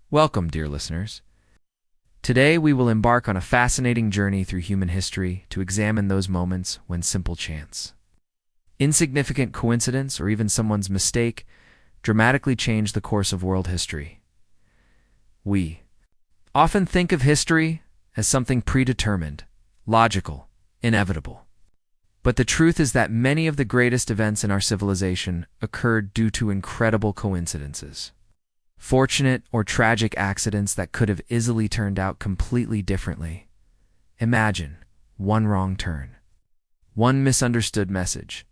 Welcome, dear listeners. Today we will embark on a fascinating journey through human history to examine those moments when simple chance, insignificant coincidence, or even someone's mistake dramatically change the course of world history. We often think of history as something predetermined, logical, inevitable. But the truth is that many of the greatest events in our civilization occurred due to incredible coincidences. Fortunate or tragic accidents that could have easily turned out completely differently. Imagine one wrong turn, one misunderstood message,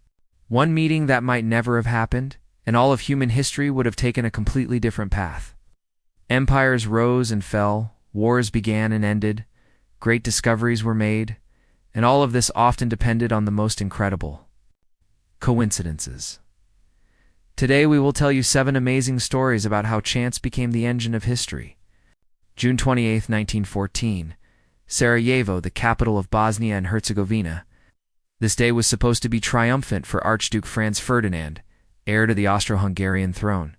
one meeting that might never have happened, and all of human history would have taken a completely different path. Empires rose and fell, wars began and ended, great discoveries were made, and all of this often depended on the most incredible coincidences. Today we will tell you 7 amazing stories about how chance became the engine of history. June 28, 1914, Sarajevo, the capital of Bosnia and Herzegovina. This day was supposed to be triumphant for Archduke Franz Ferdinand, heir to the Austro-Hungarian throne.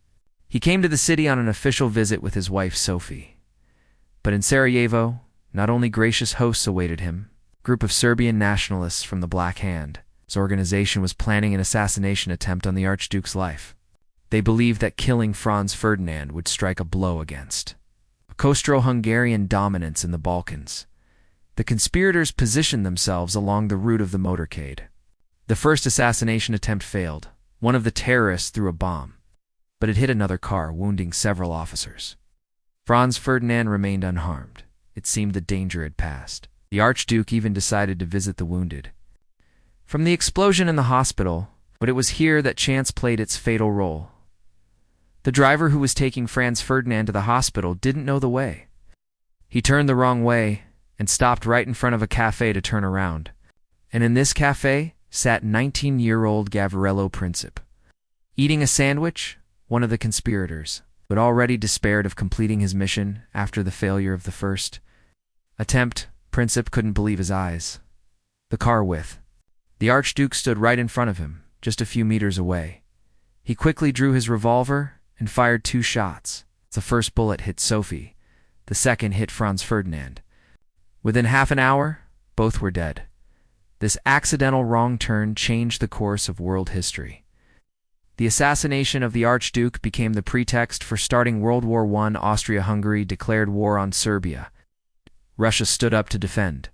He came to the city on an official visit with his wife Sophie. But in Sarajevo, not only gracious hosts awaited him, a group of Serbian nationalists from the Black Hand. His organization was planning an assassination attempt on the Archduke's life. They believed that killing Franz Ferdinand would strike a blow against Austro-Hungarian dominance in the Balkans. The conspirators positioned themselves along the route of the motorcade. The first assassination attempt failed. One of the terrorists threw a bomb, but it hit another car, wounding several officers. Franz Ferdinand remained unharmed. It seemed the danger had passed. The Archduke even decided to visit the wounded from the explosion in the hospital, but it was here that chance played its fatal role. The driver who was taking Franz Ferdinand to the hospital didn't know the way. He turned the wrong way and stopped right in front of a cafe to turn around. And in this cafe sat 19-year-old Gavrilo Princip. Eating a sandwich, one of the conspirators, but already despaired of completing his mission after the failure of the first attempt. Princip couldn't believe his eyes. The car with the Archduke stood right in front of him, just a few meters away. He quickly drew his revolver and fired 2 shots. The first bullet hit Sophie. The second hit Franz Ferdinand. Within half an hour, both were dead. This accidental wrong turn changed the course of world history. The assassination of the Archduke became the pretext for starting World War I. Austria-Hungary declared war on Serbia. Russia stood up to defend.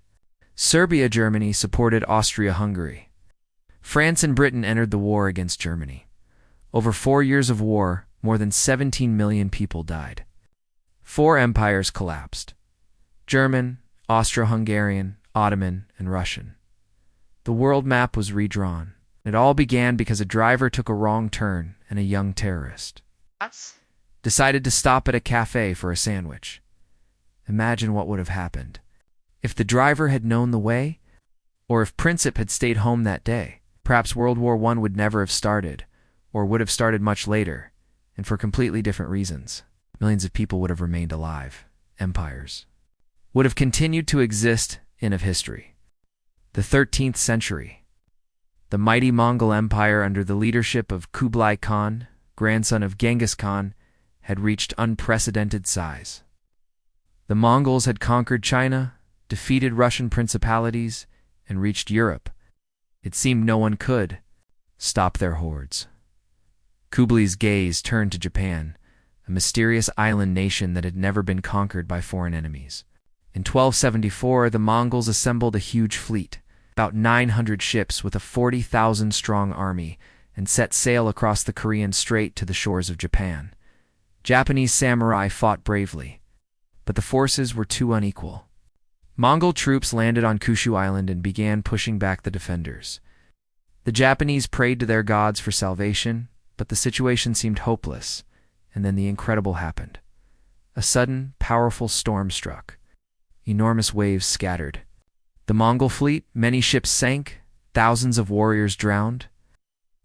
Germany supported Austria-Hungary. France and Britain entered the war against Germany. Over 4 years of war, more than 17 million people died. 4 empires collapsed: German, Austro-Hungarian, Ottoman, and Russian. The world map was redrawn. It all began because a driver took a wrong turn and a young terrorist decided to stop at a cafe for a sandwich. Imagine what would have happened if the driver had known the way, or if Princip had stayed home that day. Perhaps World War I would never have started, or would have started much later, and for completely different reasons. Millions of people would have remained alive. Empires would have continued to exist in of history. The 13th century. The mighty Mongol Empire under the leadership of Kublai Khan, grandson of Genghis Khan, had reached unprecedented size. The Mongols had conquered China, defeated Russian principalities, and reached Europe. It seemed no one could stop their hordes. Kublai's gaze turned to Japan, a mysterious island nation that had never been conquered by foreign enemies. In 1274, the Mongols assembled a huge fleet, about 900 ships with a 40,000-strong army, and set sail across the Korean Strait to the shores of Japan. Japanese samurai fought bravely, but the forces were too unequal. Mongol troops landed on Kyushu Island and began pushing back the defenders. The Japanese prayed to their gods for salvation, but the situation seemed hopeless, and then the incredible happened. A sudden, powerful storm struck. Enormous waves scattered the Mongol fleet, many ships sank, thousands of warriors drowned.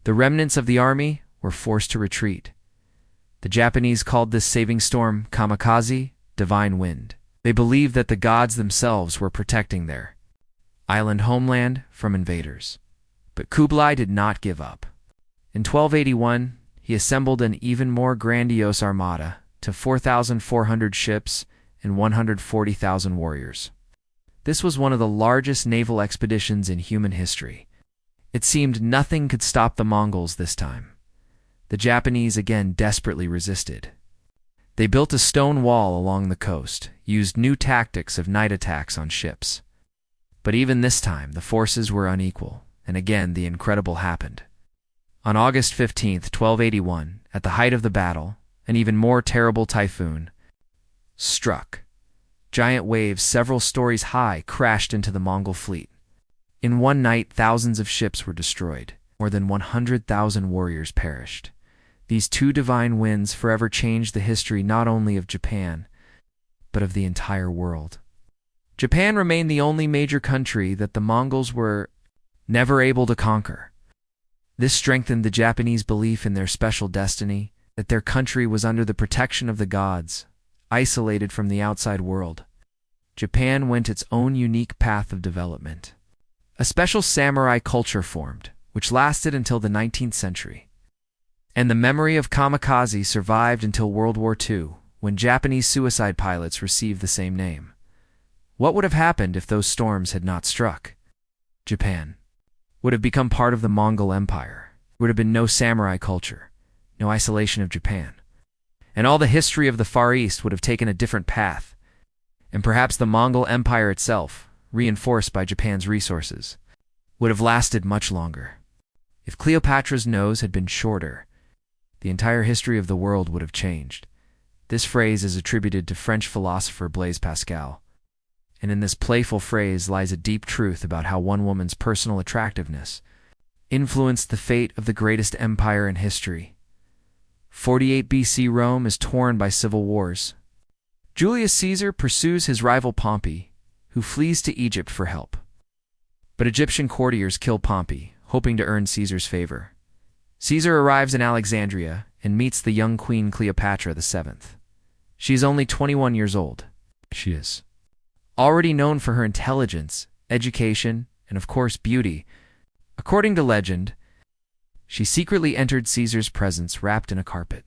The remnants of the army were forced to retreat. The Japanese called this saving storm kamikaze, divine wind. They believed that the gods themselves were protecting their island homeland from invaders. But Kublai did not give up. In 1281, he assembled an even more grandiose armada, to 4,400 ships and 140,000 warriors. This was one of the largest naval expeditions in human history. It seemed nothing could stop the Mongols this time. The Japanese again desperately resisted. They built a stone wall along the coast, used new tactics of night attacks on ships. But even this time, the forces were unequal, and again the incredible happened. On August 15, 1281, at the height of the battle, an even more terrible typhoon struck. Giant waves several stories high crashed into the Mongol fleet. In one night, thousands of ships were destroyed. More than 100,000 warriors perished. These two divine winds forever changed the history not only of Japan, but of the entire world. Japan remained the only major country that the Mongols were never able to conquer. This strengthened the Japanese belief in their special destiny, that their country was under the protection of the gods, isolated from the outside world. Japan went its own unique path of development. A special samurai culture formed, which lasted until the 19th century. And the memory of kamikaze survived until World War II, when Japanese suicide pilots received the same name. What would have happened if those storms had not struck? Japan would have become part of the Mongol Empire. There would have been no samurai culture, no isolation of Japan. And all the history of the Far East would have taken a different path. And perhaps the Mongol Empire itself, reinforced by Japan's resources, would have lasted much longer. If Cleopatra's nose had been shorter, the entire history of the world would have changed. This phrase is attributed to French philosopher Blaise Pascal. And in this playful phrase lies a deep truth about how one woman's personal attractiveness influenced the fate of the greatest empire in history. 48 BC Rome is torn by civil wars. Julius Caesar pursues his rival Pompey, who flees to Egypt for help. But Egyptian courtiers kill Pompey, hoping to earn Caesar's favor. Caesar arrives in Alexandria and meets the young Queen Cleopatra VII. She is only 21 years old. She is already known for her intelligence, education, and of course beauty. According to legend, she secretly entered Caesar's presence wrapped in a carpet.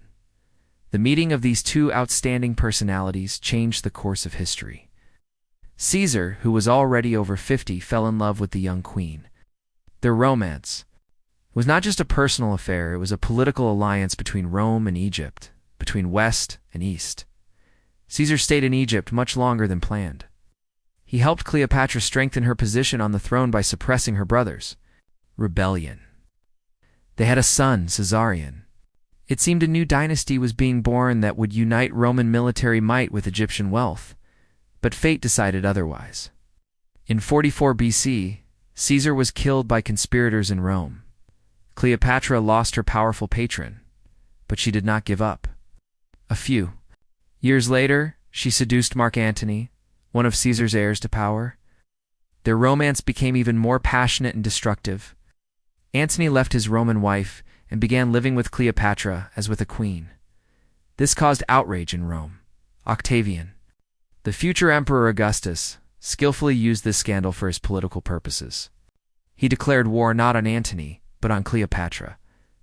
The meeting of these two outstanding personalities changed the course of history. Caesar, who was already over 50, fell in love with the young queen. Their romance was not just a personal affair, it was a political alliance between Rome and Egypt, between West and East. Caesar stayed in Egypt much longer than planned. He helped Cleopatra strengthen her position on the throne by suppressing her brothers. Rebellion. They had a son, Caesarion. It seemed a new dynasty was being born that would unite Roman military might with Egyptian wealth. But fate decided otherwise. In 44 BC, Caesar was killed by conspirators in Rome. Cleopatra lost her powerful patron, but she did not give up. A few years later, she seduced Mark Antony, one of Caesar's heirs to power. Their romance became even more passionate and destructive. Antony left his Roman wife and began living with Cleopatra as with a queen. This caused outrage in Rome. Octavian, the future Emperor Augustus, skillfully used this scandal for his political purposes. He declared war not on Antony, but on Cleopatra,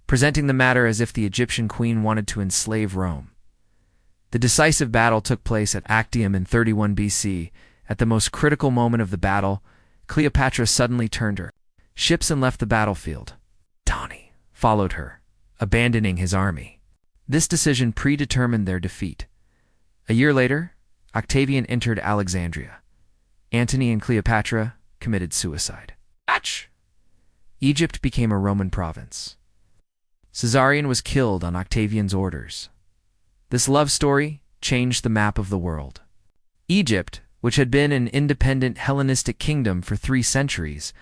presenting the matter as if the Egyptian queen wanted to enslave Rome. The decisive battle took place at Actium in 31 BC. At the most critical moment of the battle, Cleopatra suddenly turned her ships and left the battlefield. Antony followed her, abandoning his army. This decision predetermined their defeat. A year later, Octavian entered Alexandria. Antony and Cleopatra committed suicide. Egypt became a Roman province. Caesarion was killed on Octavian's orders. This love story changed the map of the world. Egypt, which had been an independent Hellenistic kingdom for 3 centuries,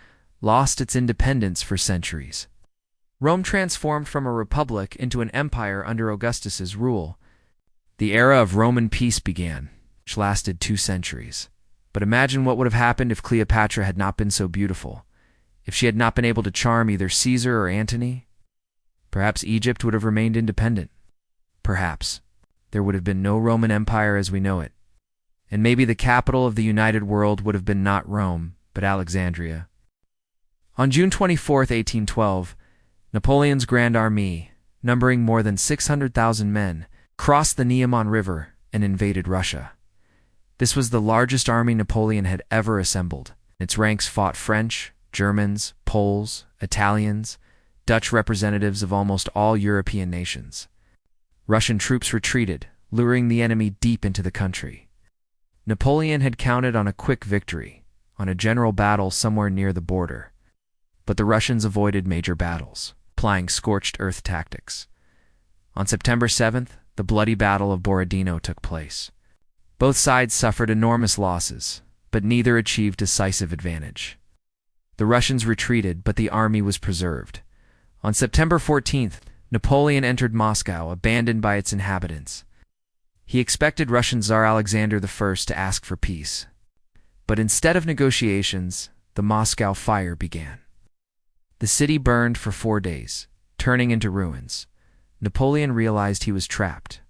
lost its independence for centuries. Rome transformed from a republic into an empire under Augustus's rule. The era of Roman peace began, which lasted 2 centuries. But imagine what would have happened if Cleopatra had not been so beautiful, if she had not been able to charm either Caesar or Antony. Perhaps Egypt would have remained independent. Perhaps there would have been no Roman Empire as we know it. And maybe the capital of the united world would have been not Rome, but Alexandria. On June 24, 1812, Napoleon's Grand Army, numbering more than 600,000 men, crossed the Neman River, and invaded Russia. This was the largest army Napoleon had ever assembled. Its ranks fought French, Germans, Poles, Italians, Dutch representatives of almost all European nations. Russian troops retreated, luring the enemy deep into the country. Napoleon had counted on a quick victory, on a general battle somewhere near the border. But the Russians avoided major battles, applying scorched earth tactics. On September 7th, the bloody Battle of Borodino took place. Both sides suffered enormous losses, but neither achieved decisive advantage. The Russians retreated, but the army was preserved. On September 14th, Napoleon entered Moscow, abandoned by its inhabitants. He expected Russian Tsar Alexander I to ask for peace. But instead of negotiations, the Moscow fire began. The city burned for 4 days, turning into ruins. Napoleon realized he was trapped.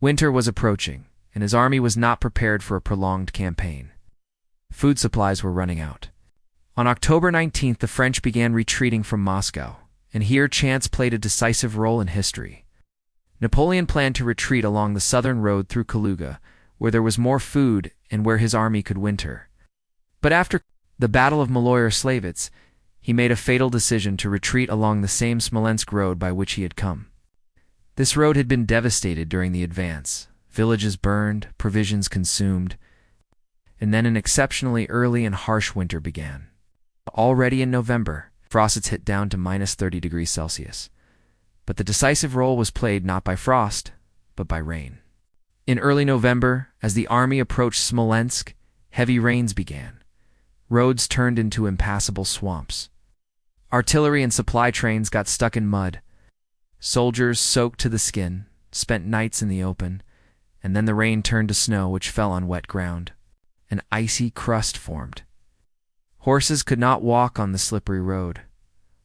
Winter was approaching, and his army was not prepared for a prolonged campaign. Food supplies were running out. On October 19th, the French began retreating from Moscow, and here chance played a decisive role in history. Napoleon planned to retreat along the southern road through Kaluga, where there was more food and where his army could winter. But after the Battle of Maloyar-Slavets, he made a fatal decision to retreat along the same Smolensk road by which he had come. This road had been devastated during the advance, villages burned, provisions consumed, and then an exceptionally early and harsh winter began. Already in November, frosts hit down to -30 degrees Celsius. But the decisive role was played not by frost, but by rain. In early November, as the army approached Smolensk, heavy rains began. Roads turned into impassable swamps. Artillery and supply trains got stuck in mud. Soldiers, soaked to the skin, spent nights in the open, and then the rain turned to snow which fell on wet ground. An icy crust formed. Horses could not walk on the slippery road.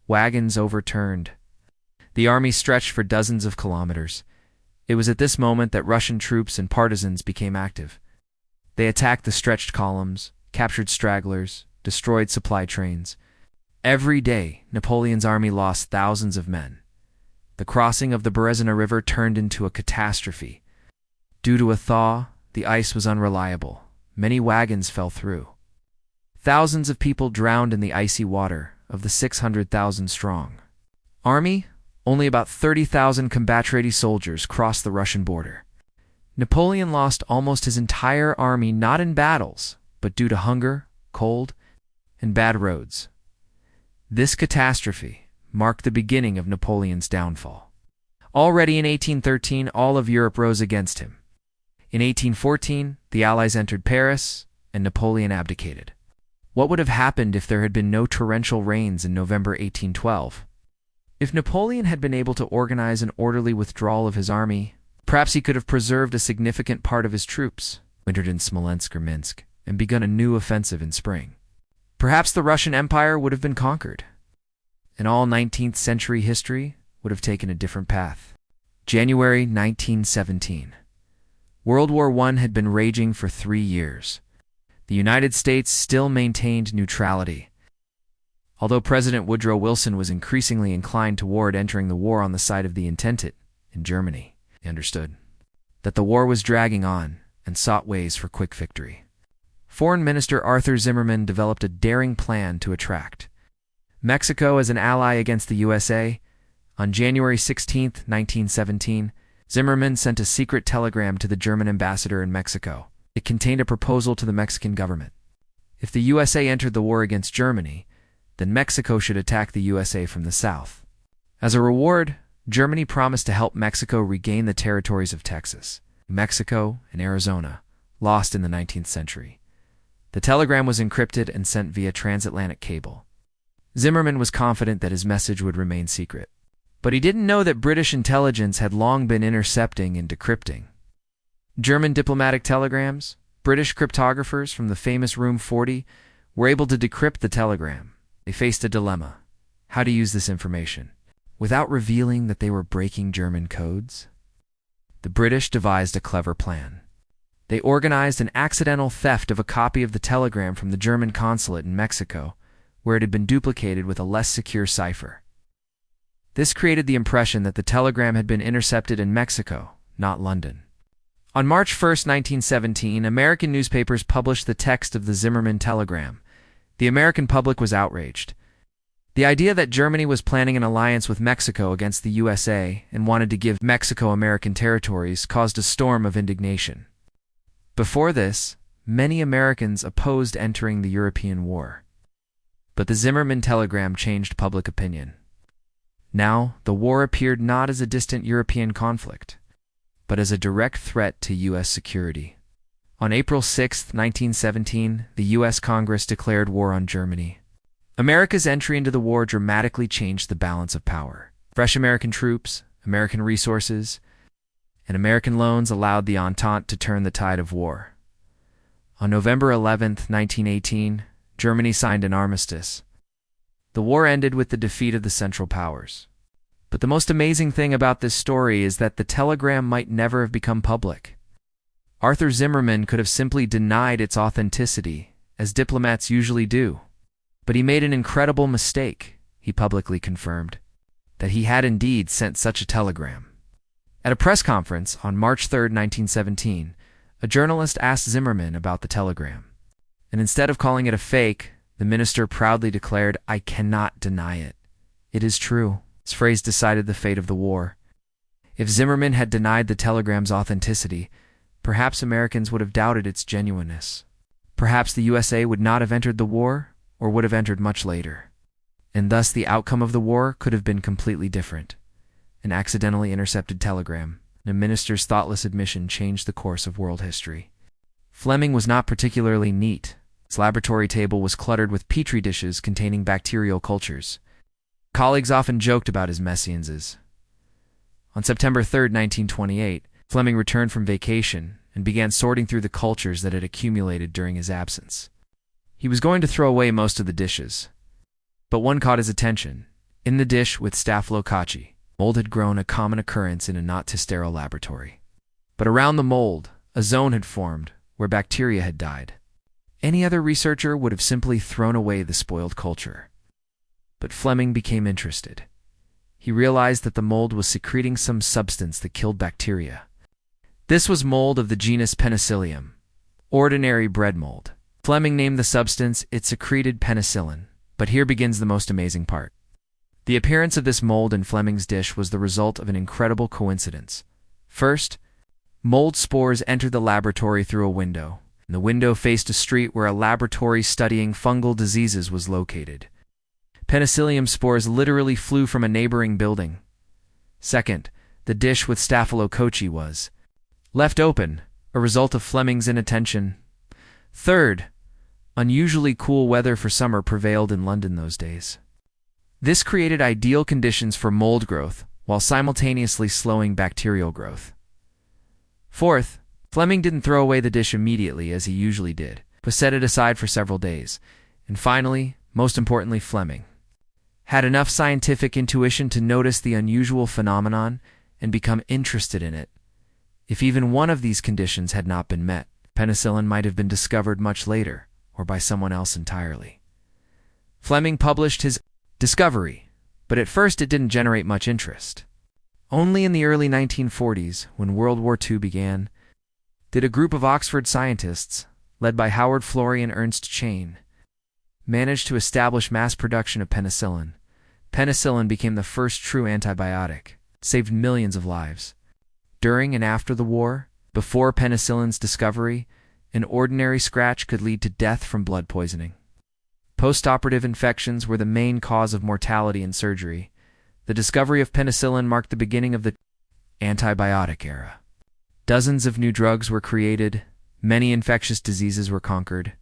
Wagons overturned. The army stretched for dozens of kilometers. It was at this moment that Russian troops and partisans became active. They attacked the stretched columns, captured stragglers, destroyed supply trains. Every day, Napoleon's army lost thousands of men. The crossing of the Berezina River turned into a catastrophe. Due to a thaw, the ice was unreliable. Many wagons fell through. Thousands of people drowned in the icy water of the 600,000 strong army. Only about 30,000 combat-ready soldiers crossed the Russian border. Napoleon lost almost his entire army not in battles, but due to hunger, cold, and bad roads. This catastrophe marked the beginning of Napoleon's downfall. Already in 1813, all of Europe rose against him. In 1814, the Allies entered Paris, and Napoleon abdicated. What would have happened if there had been no torrential rains in November 1812? If Napoleon had been able to organize an orderly withdrawal of his army, perhaps he could have preserved a significant part of his troops, wintered in Smolensk or Minsk, and begun a new offensive in spring. Perhaps the Russian Empire would have been conquered, and all 19th century history would have taken a different path. January 1917. World War I had been raging for 3 years. The United States still maintained neutrality. Although President Woodrow Wilson was increasingly inclined toward entering the war on the side of the Entente in Germany, he understood that the war was dragging on and sought ways for quick victory. Foreign Minister Arthur Zimmerman developed a daring plan to attract Mexico as an ally against the USA. On January 16, 1917, Zimmerman sent a secret telegram to the German ambassador in Mexico. It contained a proposal to the Mexican government. If the USA entered the war against Germany, then Mexico should attack the USA from the south. As a reward, Germany promised to help Mexico regain the territories of Texas, Mexico, and Arizona, lost in the 19th century. The telegram was encrypted and sent via transatlantic cable. Zimmerman was confident that his message would remain secret. But he didn't know that British intelligence had long been intercepting and decrypting German diplomatic telegrams. British cryptographers from the famous Room 40 were able to decrypt the telegram. They faced a dilemma: how to use this information without revealing that they were breaking German codes. The British devised a clever plan. They organized an accidental theft of a copy of the telegram from the German consulate in Mexico, where it had been duplicated with a less secure cipher. This created the impression that the telegram had been intercepted in Mexico, not London. On March 1st, 1917, American newspapers published the text of the Zimmermann telegram. The American public was outraged. The idea that Germany was planning an alliance with Mexico against the USA and wanted to give Mexico American territories caused a storm of indignation. Before this, many Americans opposed entering the European war. But the Zimmermann telegram changed public opinion. Now, the war appeared not as a distant European conflict, but as a direct threat to U.S. security. On April 6, 1917, the U.S. Congress declared war on Germany. America's entry into the war dramatically changed the balance of power. Fresh American troops, American resources, and American loans allowed the Entente to turn the tide of war. On November 11, 1918, Germany signed an armistice. The war ended with the defeat of the Central Powers. But the most amazing thing about this story is that the telegram might never have become public. Arthur Zimmermann could have simply denied its authenticity, as diplomats usually do. But he made an incredible mistake, he publicly confirmed, that he had indeed sent such a telegram. At a press conference on March 3, 1917, a journalist asked Zimmermann about the telegram. And instead of calling it a fake, the minister proudly declared, "I cannot deny it. It is true." This phrase decided the fate of the war. If Zimmermann had denied the telegram's authenticity, perhaps Americans would have doubted its genuineness. Perhaps the USA would not have entered the war, or would have entered much later. And thus the outcome of the war could have been completely different. An accidentally intercepted telegram, a minister's thoughtless admission changed the course of world history. Fleming was not particularly neat. His laboratory table was cluttered with petri dishes containing bacterial cultures. Colleagues often joked about his mésalliances. On September 3, 1928, Fleming returned from vacation and began sorting through the cultures that had accumulated during his absence. He was going to throw away most of the dishes, but one caught his attention. In the dish with Staphylococci, mold had grown, a common occurrence in a not-too-sterile laboratory. But around the mold, a zone had formed where bacteria had died. Any other researcher would have simply thrown away the spoiled culture. But Fleming became interested. He realized that the mold was secreting some substance that killed bacteria. This was mold of the genus Penicillium, ordinary bread mold. Fleming named the substance it secreted penicillin, but here begins the most amazing part. The appearance of this mold in Fleming's dish was the result of an incredible coincidence. First, mold spores entered the laboratory through a window, and the window faced a street where a laboratory studying fungal diseases was located. Penicillium spores literally flew from a neighboring building. Second, the dish with Staphylococci was left open, a result of Fleming's inattention. Third, unusually cool weather for summer prevailed in London those days. This created ideal conditions for mold growth, while simultaneously slowing bacterial growth. Fourth, Fleming didn't throw away the dish immediately as he usually did, but set it aside for several days. And finally, most importantly, Fleming had enough scientific intuition to notice the unusual phenomenon and become interested in it. If even one of these conditions had not been met, penicillin might have been discovered much later, or by someone else entirely. Fleming published his discovery, but at first it didn't generate much interest. Only in the early 1940s, when World War II began, did a group of Oxford scientists, led by Howard Florey and Ernst Chain, manage to establish mass production of penicillin. Penicillin became the first true antibiotic, saved millions of lives. During and after the war, before penicillin's discovery, an ordinary scratch could lead to death from blood poisoning. Post-operative infections were the main cause of mortality in surgery. The discovery of penicillin marked the beginning of the antibiotic era. Dozens of new drugs were created, many infectious diseases were conquered.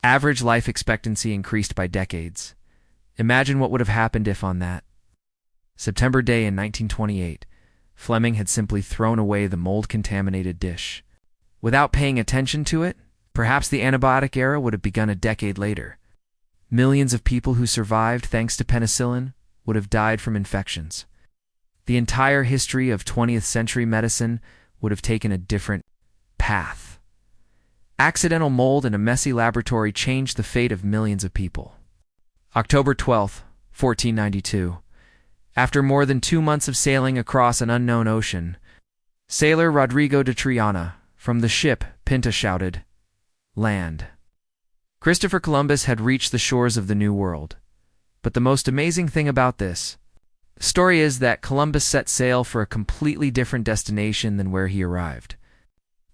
Average life expectancy increased by decades. Imagine what would have happened if on that September day in 1928, Fleming had simply thrown away the mold-contaminated dish. Without paying attention to it, perhaps the antibiotic era would have begun a decade later. Millions of people who survived thanks to penicillin would have died from infections. The entire history of 20th century medicine would have taken a different path. Accidental mold in a messy laboratory changed the fate of millions of people. October 12, 1492. After more than 2 months of sailing across an unknown ocean, Sailor Rodrigo de Triana, from the ship, Pinta shouted, "Land." Christopher Columbus had reached the shores of the New World. But the most amazing thing about this story is that Columbus set sail for a completely different destination than where he arrived.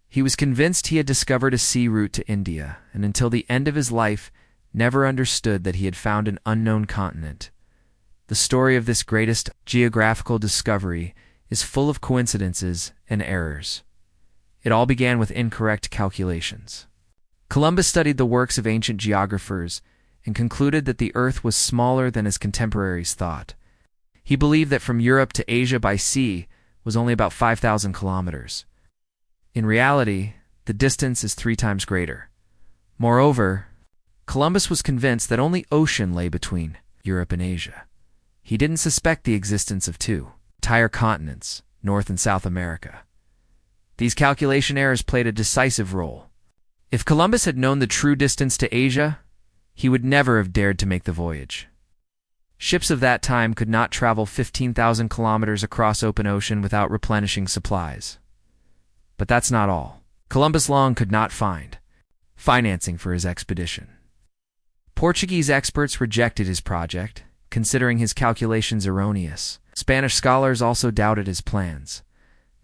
He was convinced he had discovered a sea route to India, and until the end of his life, never understood that he had found an unknown continent. The story of this greatest geographical discovery is full of coincidences and errors. It all began with incorrect calculations. Columbus studied the works of ancient geographers and concluded that the Earth was smaller than his contemporaries thought. He believed that from Europe to Asia by sea was only about 5,000 kilometers. In reality, the distance is 3 times greater. Moreover, Columbus was convinced that only ocean lay between Europe and Asia. He didn't suspect the existence of 2 entire continents, North and South America. These calculation errors played a decisive role. If Columbus had known the true distance to Asia, he would never have dared to make the voyage. Ships of that time could not travel 15,000 kilometers across open ocean without replenishing supplies. But that's not all. Columbus long could not find financing for his expedition. Portuguese experts rejected his project, considering his calculations erroneous. Spanish scholars also doubted his plans.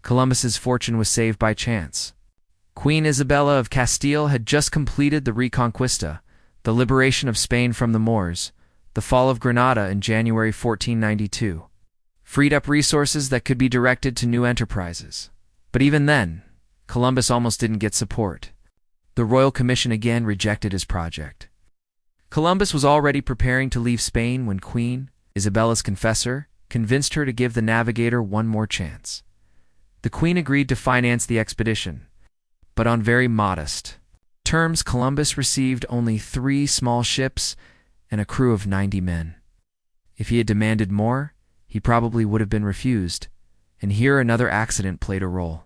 Columbus's fortune was saved by chance. Queen Isabella of Castile had just completed the Reconquista, the liberation of Spain from the Moors, the fall of Granada in January 1492, freed up resources that could be directed to new enterprises. But even then, Columbus almost didn't get support. The Royal Commission again rejected his project. Columbus was already preparing to leave Spain when Queen, Isabella's confessor, convinced her to give the navigator one more chance. The Queen agreed to finance the expedition, but on very modest terms. Columbus received only 3 small ships and a crew of 90 men. If he had demanded more, he probably would have been refused, and here another accident played a role.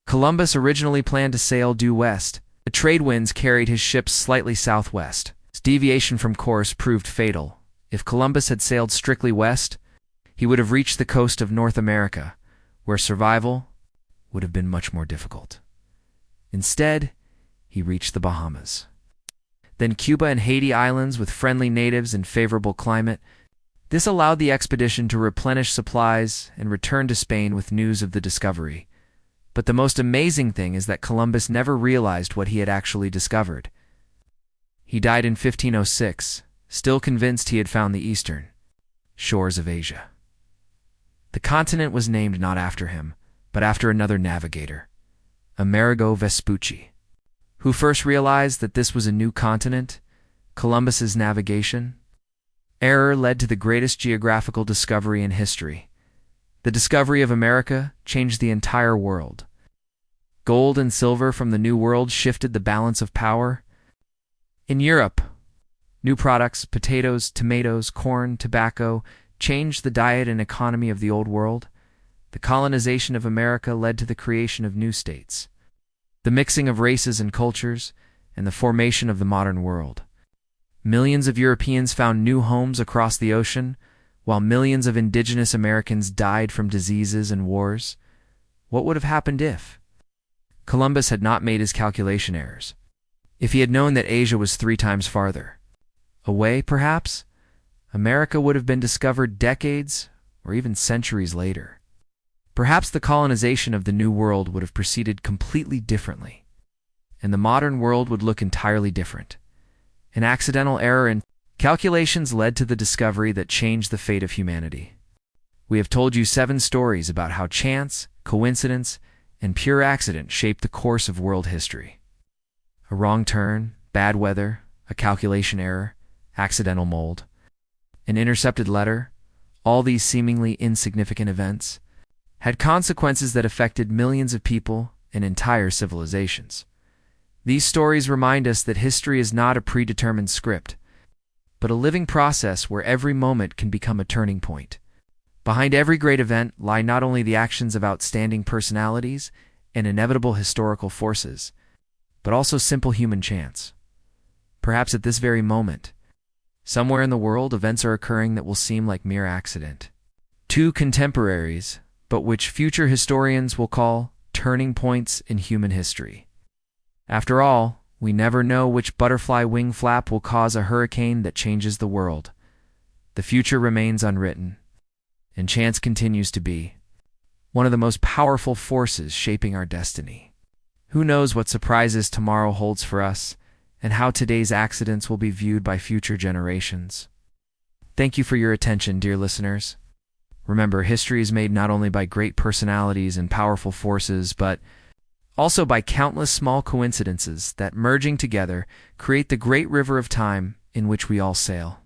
Columbus originally planned to sail due west. The trade winds carried his ships slightly southwest. His deviation from course proved fatal. If Columbus had sailed strictly west, he would have reached the coast of North America, where survival would have been much more difficult. Instead, he reached the Bahamas. Then Cuba and Haiti islands with friendly natives and favorable climate. This allowed the expedition to replenish supplies and return to Spain with news of the discovery. But the most amazing thing is that Columbus never realized what he had actually discovered. He died in 1506, still convinced he had found the eastern shores of Asia. The continent was named not after him, but after another navigator, Amerigo Vespucci, who first realized that this was a new continent. Columbus's navigation error led to the greatest geographical discovery in history. The discovery of America changed the entire world. Gold and silver from the New World shifted the balance of power. In Europe, new products, potatoes, tomatoes, corn, tobacco, changed the diet and economy of the Old World. The colonization of America led to the creation of new states, the mixing of races and cultures, and the formation of the modern world. Millions of Europeans found new homes across the ocean, while millions of indigenous Americans died from diseases and wars. What would have happened if Columbus had not made his calculation errors? If he had known that Asia was 3 times farther away, perhaps, America would have been discovered decades or even centuries later. Perhaps the colonization of the New World would have proceeded completely differently, and the modern world would look entirely different. An accidental error in calculations led to the discovery that changed the fate of humanity. We have told you 7 stories about how chance, coincidence, and pure accident shaped the course of world history. A wrong turn, bad weather, a calculation error, accidental mold, an intercepted letter, all these seemingly insignificant events had consequences that affected millions of people and entire civilizations. These stories remind us that history is not a predetermined script, but a living process where every moment can become a turning point. Behind every great event lie not only the actions of outstanding personalities and inevitable historical forces, but also simple human chance. Perhaps at this very moment, somewhere in the world, events are occurring that will seem like mere accident. 2 contemporaries, but which future historians will call turning points in human history. After all, we never know which butterfly wing flap will cause a hurricane that changes the world. The future remains unwritten, and chance continues to be one of the most powerful forces shaping our destiny. Who knows what surprises tomorrow holds for us, and how today's accidents will be viewed by future generations. Thank you for your attention, dear listeners. Remember, history is made not only by great personalities and powerful forces, but also by countless small coincidences that, merging together, create the great river of time in which we all sail.